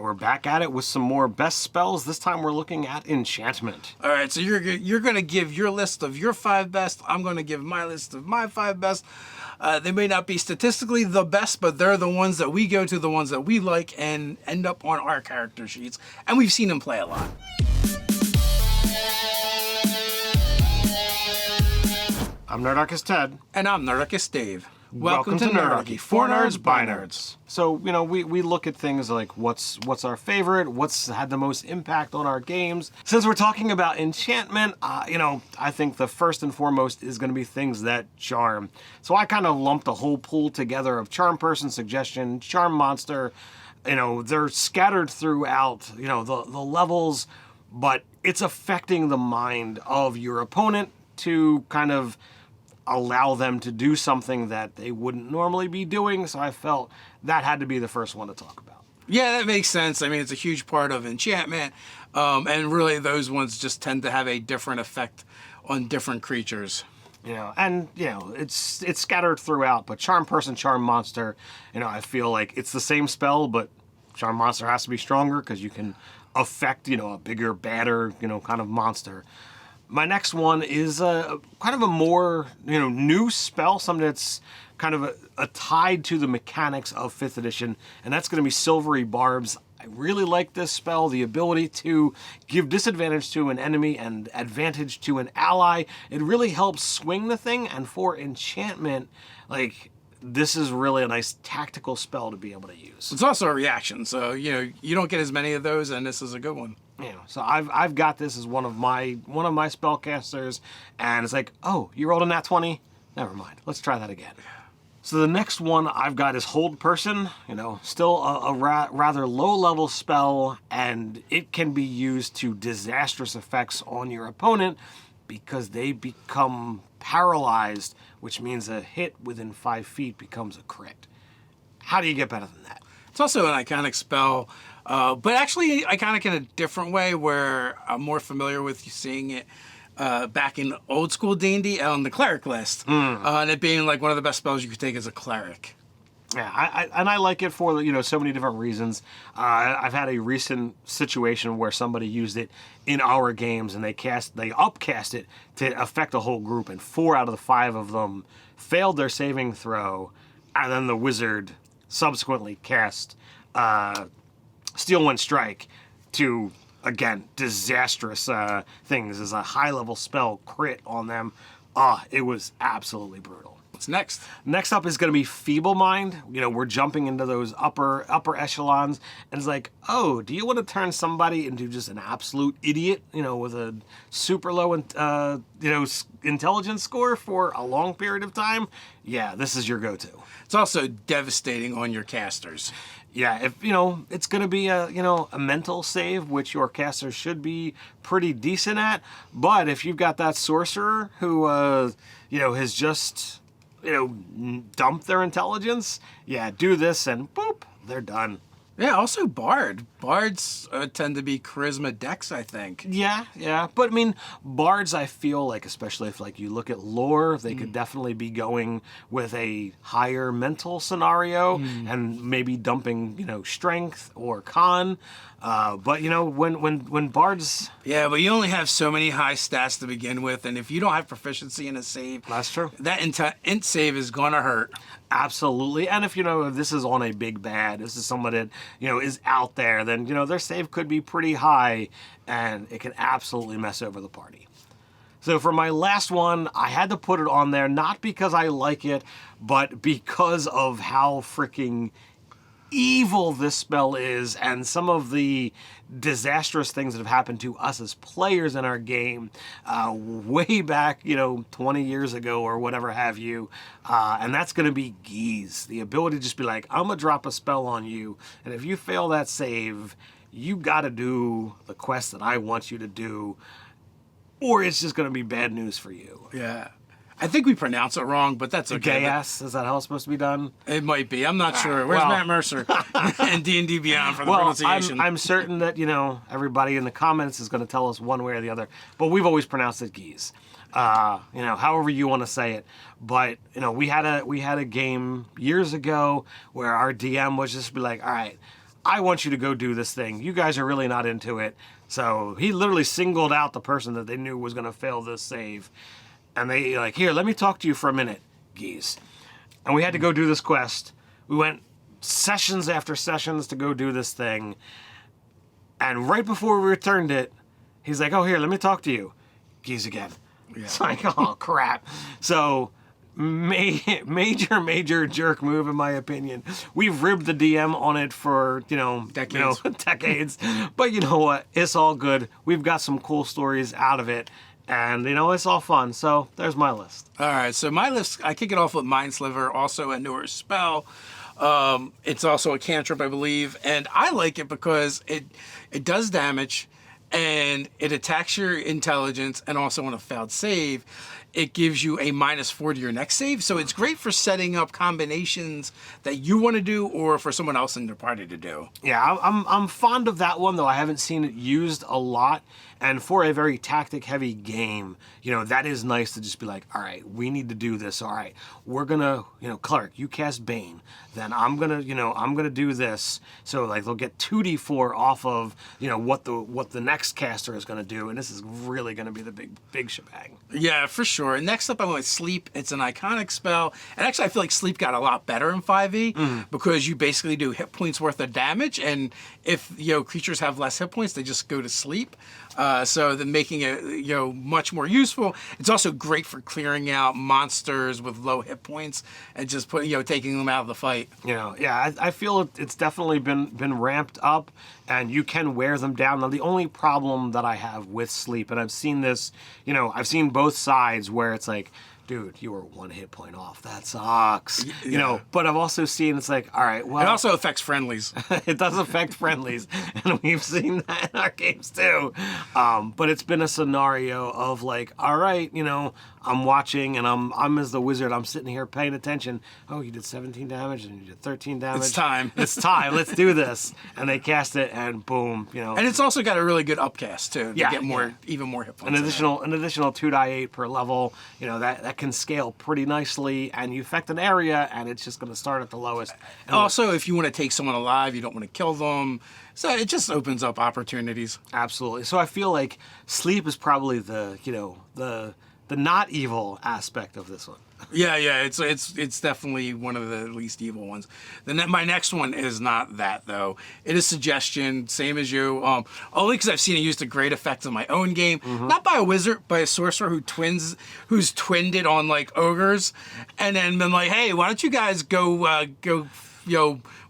we're back at it with some more best spells. This time we're looking at Enchantment. All right, so you're going to give your list of your 5 best. I'm going to give my list of my 5 best. They may not be statistically the best, but they're the ones that we go to, the ones that we like, and end up on our character sheets. And we've seen them play a lot. I'm Nerdarchy Ted. And I'm Nerdarchy Dave. Welcome to Nerdarchy, for nerds, by nerds. So, we look at things like what's our favorite, what's had the most impact on our games. Since we're talking about enchantment, I think the first and foremost is going to be things that charm. So I kind of lumped a whole pool together of charm person, suggestion, charm monster. They're scattered throughout, the levels, but it's affecting the mind of your opponent to kind of allow them to do something that they wouldn't normally be doing. So I felt that had to be the first one to talk about. Yeah, that makes sense. I mean, it's a huge part of enchantment. And really those ones just tend to have a different effect on different creatures. It's scattered throughout, but charm person, charm monster, I feel like it's the same spell, but charm monster has to be stronger because you can affect, a bigger, badder, kind of monster. My next one is kind of a more, new spell, something that's kind of tied to the mechanics of 5th edition, and that's going to be Silvery Barbs. I really like this spell, the ability to give disadvantage to an enemy and advantage to an ally. It really helps swing the thing, and for enchantment, this is really a nice tactical spell to be able to use. It's also a reaction, so you don't get as many of those, and this is a good one. So I've got this as one of my spellcasters, and it's like, oh, you rolled a nat 20? Never mind. Let's try that again. So the next one I've got is Hold Person. Still a rather low-level spell, and it can be used to disastrous effects on your opponent because they become paralyzed, which means a hit within 5 feet becomes a crit. How do you get better than that? It's also an iconic spell, but actually iconic in a different way where I'm more familiar with you seeing it back in old school D&D on the cleric list, and it being like one of the best spells you could take as a cleric. Yeah, I like it for so many different reasons. I've had a recent situation where somebody used it in our games, and they upcast it to affect a whole group, and 4 out of the 5 of them failed their saving throw, and then the wizard subsequently cast Steel Wind Strike to, again, disastrous things as a high-level spell crit on them. It was absolutely brutal. What's next? Next up is going to be Feeble Mind. We're jumping into those upper echelons, and it's like, oh, do you want to turn somebody into just an absolute idiot, with a super low, intelligence score for a long period of time? Yeah, this is your go-to. It's also devastating on your casters. Yeah, if it's going to be a mental save, which your caster should be pretty decent at. But if you've got that sorcerer who has just dumped their intelligence, yeah, do this and boop, they're done. Yeah, also Bard. Bards tend to be charisma decks, I think. Yeah. But, Bards, I feel like, especially if, you look at lore, they could definitely be going with a higher mental scenario and maybe dumping, strength or con. But, when Bards... Yeah, but you only have so many high stats to begin with, and if you don't have proficiency in a save... That's true. That int save is going to hurt. Absolutely. And if, if this is on a big bad, this is someone that, is out there, then, their save could be pretty high, and it can absolutely mess over the party. So for my last one, I had to put it on there, not because I like it, but because of how freaking evil this spell is and some of the disastrous things that have happened to us as players in our game way back, 20 years ago or whatever have you. And that's going to be Geas. The ability to just be like, I'm going to drop a spell on you, and if you fail that save, you got to do the quest that I want you to do, or it's just going to be bad news for you. Yeah. I think we pronounce it wrong, but that's okay. Geas, is that how it's supposed to be done? It might be. I'm not sure. Where's Matt Mercer and D&D Beyond for the pronunciation? I'm certain that, everybody in the comments is going to tell us one way or the other, but we've always pronounced it Geas. However you want to say it. But, we had a game years ago where our DM was just be like, all right, I want you to go do this thing. You guys are really not into it. So he literally singled out the person that they knew was going to fail this save. And they like, here, let me talk to you for a minute, Geas. And we had to go do this quest. We went sessions after sessions to go do this thing. And right before we returned it, he's like, oh, here, let me talk to you. Geas again. Yeah. It's like, oh, crap. So major jerk move, in my opinion. We've ribbed the DM on it for, decades. Decades. But you know what? It's all good. We've got some cool stories out of it. And, it's all fun. So there's my list. All right. So my list, I kick it off with Mind Sliver, also a newer spell. It's also a cantrip, I believe. And I like it because it does damage and it attacks your intelligence, and also on a failed save, it gives you a -4 to your next save. So it's great for setting up combinations that you want to do or for someone else in their party to do. Yeah, I'm fond of that one, though I haven't seen it used a lot. And for a very tactic-heavy game, that is nice to just be like, all right, we need to do this. All right, we're gonna, Clark, you cast Bane. Then I'm gonna do this. So like they'll get 2d4 off of, what the next caster is gonna do, and this is really gonna be the big shebang. Yeah, for sure. Next up, I went Sleep. It's an iconic spell, and actually, I feel like Sleep got a lot better in 5e because you basically do hit points worth of damage, and if creatures have less hit points, they just go to sleep. So then making it much more useful. It's also great for clearing out monsters with low hit points and just taking them out of the fight. I feel it's definitely been ramped up, and you can wear them down. Now the only problem that I have with Sleep, and I've seen this, I've seen both sides where it's like, dude, you were 1 hit point off. That sucks. But I've also seen it's like, all right, well. It also affects friendlies. It does affect friendlies. And we've seen that in our games too. But it's been a scenario of like, all right, I'm watching and I'm as the wizard, I'm sitting here paying attention. Oh, you did 17 damage and you did 13 damage. It's time. It's time. Let's do this. And they cast it and boom, And it's also got a really good upcast too. To get even more hit points. An additional 2d8 per level. That can scale pretty nicely, and you affect an area and it's just going to start at the lowest. And also, if you want to take someone alive, you don't want to kill them. So it just opens up opportunities. Absolutely. So I feel like Sleep is probably the not evil aspect of this one. Yeah, it's definitely one of the least evil ones. Then my next one is not that though. It is Suggestion, same as you. Only because I've seen it used to great effect in my own game, not by a wizard, by a sorcerer who's twinned it on like ogres, and then been like, hey, why don't you guys go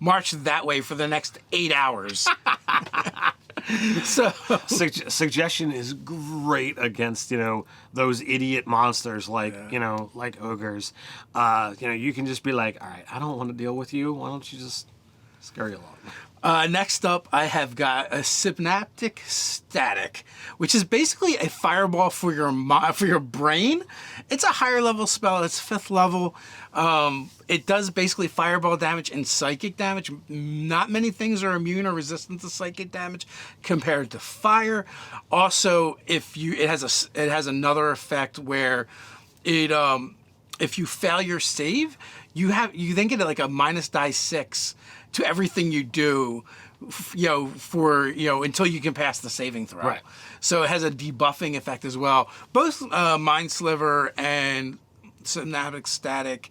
march that way for the next 8 hours. So Suggestion is great against those idiot monsters like like ogres. You can just be like, all right, I don't want to deal with you. Why don't you just scurry along? Next up, I have got a Synaptic Static, which is basically a fireball for your brain. It's a higher level spell. It's 5th level. It does basically fireball damage and psychic damage. Not many things are immune or resistant to psychic damage compared to fire. Also, it has another effect where if you fail your save, you then get like a -6 to everything you do, until you can pass the saving throw. Right. So it has a debuffing effect as well. Both Mind Sliver and Synaptic Static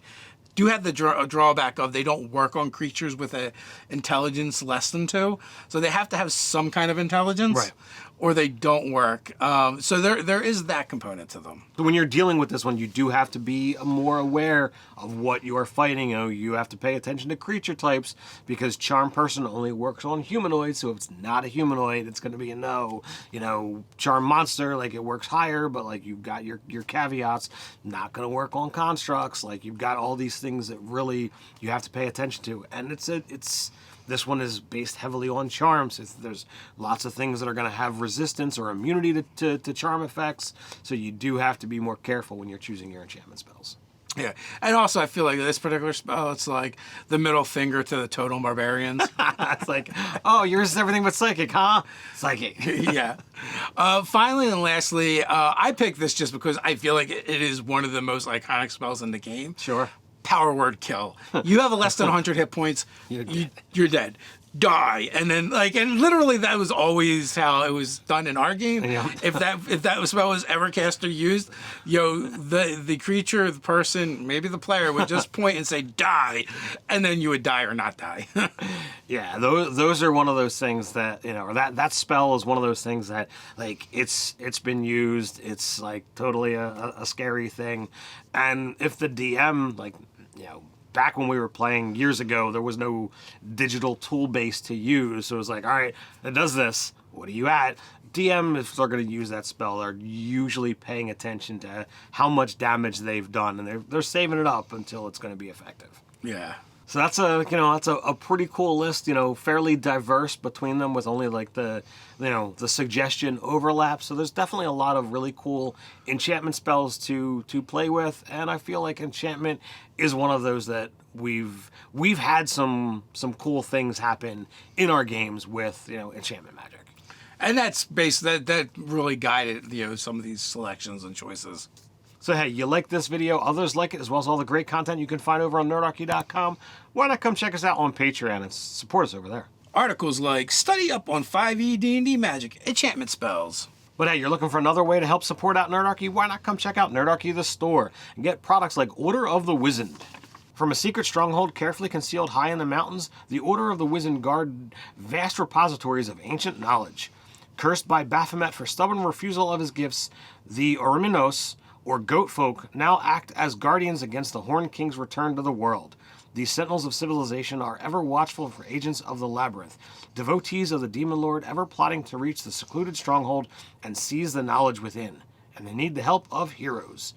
do have the drawback of they don't work on creatures with a intelligence less than 2. So they have to have some kind of intelligence. Right. Or they don't work. So there is that component to them. So when you're dealing with this one, you do have to be more aware of what you're fighting. You have to pay attention to creature types because Charm Person only works on humanoids. So if it's not a humanoid, it's going to be a no. Charm Monster, like it works higher, but like you've got your caveats. Not going to work on constructs. Like you've got all these things that really you have to pay attention to. And this one is based heavily on charms. There's lots of things that are going to have resistance or immunity to charm effects, so you do have to be more careful when you're choosing your enchantment spells. Yeah, and also I feel like this particular spell, it's like the middle finger to the totem barbarians. It's like, oh, yours is everything but psychic, huh? Psychic. Yeah. Finally and lastly, I picked this just because I feel like it is one of the most iconic spells in the game. Sure. Power Word Kill. You have less than 100 hit points, you're dead. die, and then and literally that was always how it was done in our game. Yeah. If that spell was ever cast or used, the creature, the person, maybe the player would just point and say die, and then you would die or not die. Yeah, those are one of those things that, or that spell is one of those things that, it's been used. It's totally a scary thing, and if the DM back when we were playing years ago, there was no digital tool base to use. So it was all right, it does this. What are you at? DM, if they're going to use that spell, they're usually paying attention to how much damage they've done, and they're saving it up until it's going to be effective. Yeah. So that's a pretty cool list, fairly diverse between them with only the suggestion overlap. So there's definitely a lot of really cool enchantment spells to play with, and I feel like enchantment is one of those that we've had some cool things happen in our games with, enchantment magic. And that's that really guided, some of these selections and choices. So hey, you like this video, others like it, as well as all the great content you can find over on nerdarchy.com. Why not come check us out on Patreon and support us over there? Articles like study up on 5e D&D magic, enchantment spells. But hey, you're looking for another way to help support out Nerdarchy? Why not come check out Nerdarchy the store and get products like Order of the Wizened. From a secret stronghold carefully concealed high in the mountains, the Order of the Wizened guard vast repositories of ancient knowledge. Cursed by Baphomet for stubborn refusal of his gifts, the Oriminos, or goat folk, now act as guardians against the Horned King's return to the world. These sentinels of civilization are ever watchful for agents of the labyrinth, devotees of the demon lord ever plotting to reach the secluded stronghold and seize the knowledge within, and they need the help of heroes.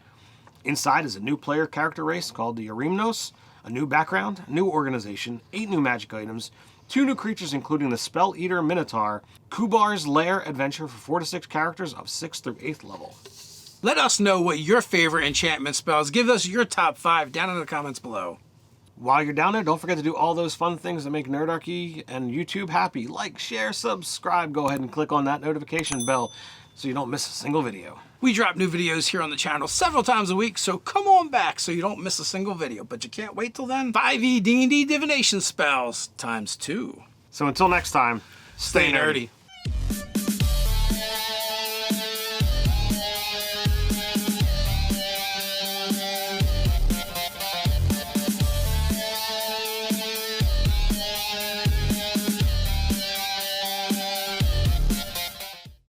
Inside is a new player character race called the Orimnos, a new background, new organization, 8 new magic items, 2 new creatures including the Spell Eater Minotaur, Kubar's Lair adventure for 4 to 6 characters of 6th through 8th level. Let us know what your favorite enchantment spells. Give us your top 5 down in the comments below. While you're down there, don't forget to do all those fun things that make Nerdarchy and YouTube happy. Like, share, subscribe. Go ahead and click on that notification bell so you don't miss a single video. We drop new videos here on the channel several times a week, so come on back so you don't miss a single video. But you can't wait till then. 5e D&D divination spells ×2. So until next time, stay nerdy.